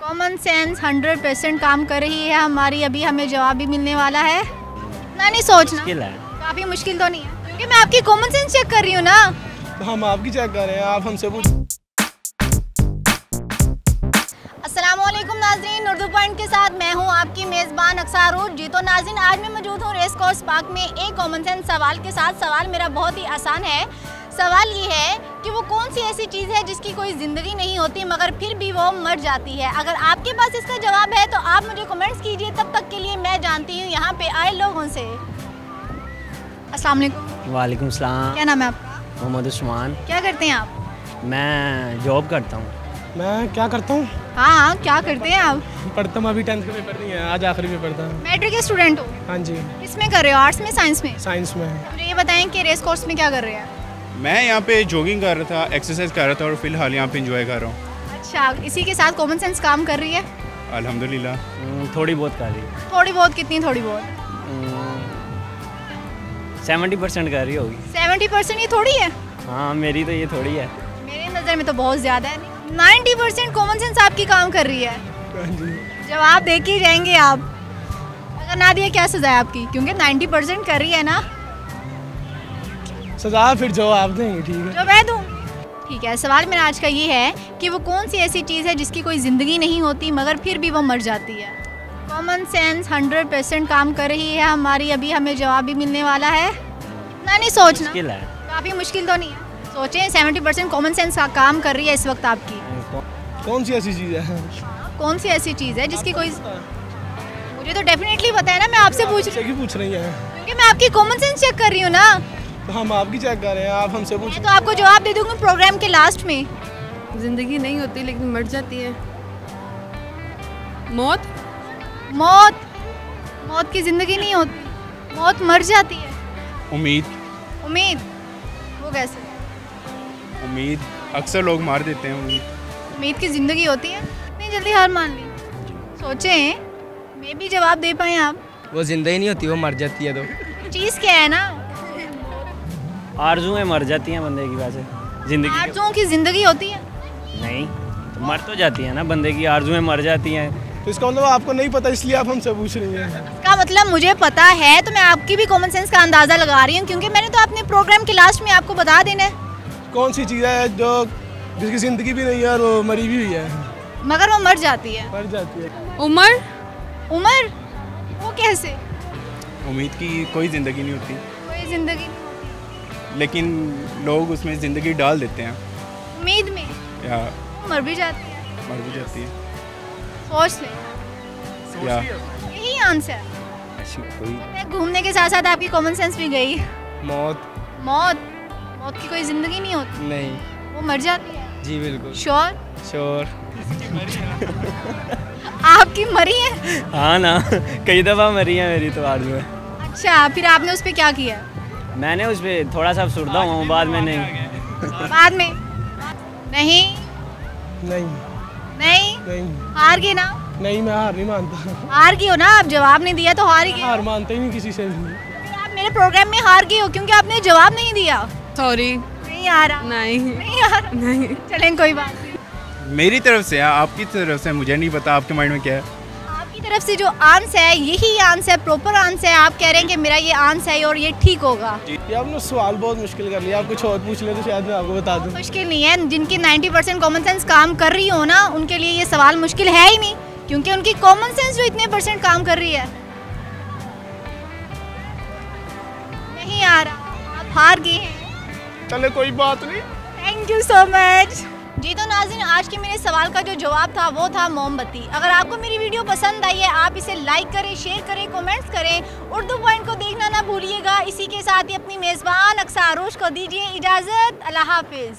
Common sense 100% काम कर रही है हमारी। अभी हमें जवाब भी मिलने वाला है ना, नहीं सोचना काफ़ी मुश्किल तो नहीं है, क्योंकि मैं आपकी कॉमन सेंस चेक कर रही हूँ ना। तो हम आपकी चेक कर रहे हैं, आप हमसे पूछ। अस्सलामुअलैकुम नाज़रीन, उर्दू पॉइंट के साथ मैं हूँ आपकी मेज़बान अक्सारूज। जी तो नाज़रीन, आज मैं मौजूद हूँ रेस कोर्स पार्क में एक कॉमन सेंस सवाल के साथ। सवाल मेरा बहुत ही आसान है। सवाल ये है कि वो कौन सी ऐसी चीज़ है जिसकी कोई ज़िंदगी नहीं होती मगर फिर भी वो मर जाती है। अगर आपके पास इसका जवाब है तो आप मुझे कमेंट्स कीजिए। तब तक के लिए मैं जानती हूँ यहाँ पे आए लोगों से। अस्सलाम वालेकुम। वालेकुम सलाम। क्या नाम है आपका? मोहम्मद उस्मान। क्या करते हैं आप? मैं जॉब करता हूँ। मैं क्या करता हूँ? हाँ, क्या करते हैं आप? पढ़ता हूँ, अभी 10th का पेपर नहीं है, आज आखिरी पेपर था। मैट्रिक के स्टूडेंट हो? हाँ जी। किसमें कर रहे हो, आर्ट्स में साइंस में? साइंस में। मुझे ये बताएं कि रेस कोर्स में क्या कर रहे हैं? मैं यहाँ पे जॉगिंग कर रहा था, एक्सरसाइज कर रहा था और फिलहाल यहाँ पे एंजॉय कर रहा हूँ। अच्छा, इसी के साथ कॉमन सेंस काम कर रही है? अल्हम्दुलिल्लाह। थोड़ी बहुत कर रही है। थोड़ी बहुत? कितनी थोड़ी बहुत? 70% कर रही होगी। 70% ये थोड़ी है? हाँ, मेरी तो ये थोड़ी है। मेरी नज़र में तो बहुत ज़्यादा है। 90% कॉमन सेंस आपकी काम कर रही है। हाँ जी। जवाब दे के ही जाएंगे आप। अगर ना दिया क्या सज़ा है आपकी, क्योंकि 90% कर रही है ना। सजा फिर जवाब देंगे, ठीक है? जो मैं दूँ? ठीक है। सवाल मेरा आज का ये है कि वो कौन सी ऐसी चीज़ है जिसकी कोई ज़िंदगी नहीं होती मगर फिर भी वो मर जाती है। कॉमन सेंस 100% काम कर रही है हमारी। अभी हमें जवाब भी मिलने वाला है। इतना नहीं सोचना, मुश्किल है। काफ़ी मुश्किल तो नहीं है। सोचें, 70% कॉमन सेंस का काम कर रही है इस वक्त आपकी। कौन सी ऐसी चीज़ है? कौन सी ऐसी चीज़ है जिसकी कोई, मुझे तो डेफिनेटली पता है ना, मैं आपसे पूछ रही हूँ पूछ रही हैं, क्योंकि मैं आपकी कॉमन सेंस चेक कर रही हूँ ना। तो हम आपकी चेक कर रहे हैं, आप हमसे पूछ। मैं तो आपको जवाब दे दूंगी प्रोग्राम के लास्ट में। जिंदगी नहीं होती लेकिन मर जाती है। मौत। मौत? मौत की जिंदगी नहीं होती, मौत मर जाती है। उम्मीद। उम्मीद? वो कैसे? उम्मीद अक्सर लोग मार देते हैं। उम्मीद की जिंदगी होती है? इतनी जल्दी हार मान ली? सोचें, मैं भी जवाब दे पाए आप। वो जिंदगी नहीं होती, वो मर जाती है। तो चीज़ क्या है ना, आरज़ुएं मर जाती हैं बंदे की। वैसे जिंदगी आरज़ुओं की जिंदगी होती है? नहीं, तो मर तो जाती है ना, बंदे की आरज़ुएं मर जाती हैं। तो इसका मतलब आपको नहीं पता, इसलिए आप हमसे पूछ रही हैं। इसका मतलब मुझे पता है, तो मैं आपकी भी कॉमन सेंस का अंदाज़ा लगा रही हूँ, क्योंकि मैंने तो अपने प्रोग्राम के लास्ट में आपको बता देना है। कौन सी चीज़ है जो जिसकी ज़िंदगी भी नहीं है और वो मरी भी हुई है मगर वो मर जाती है? मर जाती है। उम्र। उम्र? वो कैसे? उम्मीद की कोई ज़िंदगी नहीं होती, कोई जिंदगी लेकिन लोग उसमें ज़िंदगी डाल देते हैं उम्मीद में, या मर भी जाती है। मर भी जाती है। सोच ले, या यही आंसर। ऐसी कोई मैं घूमने के साथ साथ आपकी कॉमन सेंस भी गई। मौत। मौत? मौत की कोई जिंदगी नहीं होती, नहीं। वो मर जाती है। जी बिल्कुल। श्योर? श्योर। आपकी मरी है? हाँ ना, कई दफ़ा मरी है मेरी तो आरज़ुएं। अच्छा, फिर आपने उस पर क्या किया? मैंने उस पर थोड़ा सा अफसुर्दा हुआ हूँ, बाद में नहीं। बाद में? नहीं नहीं नहीं, नहीं हार गए ना? नहीं, मैं हार नहीं मानता। हार गए हो ना, आप जवाब नहीं दिया तो हार ही गए। हार मानते ही नहीं किसी से भी। फिर आप मेरे प्रोग्राम में हार गए हो क्योंकि आपने जवाब नहीं दिया। सॉरी। नहीं आ रहा? नहीं। नहीं आ रहा? नहीं। चलें, कोई बात नहीं। मेरी तरफ से, आपकी तरफ से मुझे नहीं पता आपके माइंड में क्या है। आपकी तरफ से जो आंसर है यही आंसर, प्रॉपर आंसर है। आप कह रहे हैं कि मेरा ये आंसर है और ये ठीक होगा। ये आपने सवाल बहुत मुश्किल कर लिया, आप कुछ और पूछ ले तो शायद मैं आपको बता दूं। मुश्किल नहीं है, जिनकी 90% कॉमन सेंस काम कर रही हो ना, उनके लिए ये सवाल मुश्किल है ही नहीं, क्योंकि उनकी कॉमन सेंस जो इतने % काम कर रही है। नहीं आ रहा, आप हार गए हैं। चले, कोई बात नहीं। Thank you so much. जी तो नाज़रीन, आज के मेरे सवाल का जो जवाब था वो था मोमबत्ती। अगर आपको मेरी वीडियो पसंद आई है, आप इसे लाइक करें, शेयर करें, कमेंट्स करें। उर्दू पॉइंट को देखना ना भूलिएगा। इसी के साथ ही अपनी मेज़बान अक्सारूज को दीजिए इजाज़त। अल्लाह हाफिज़।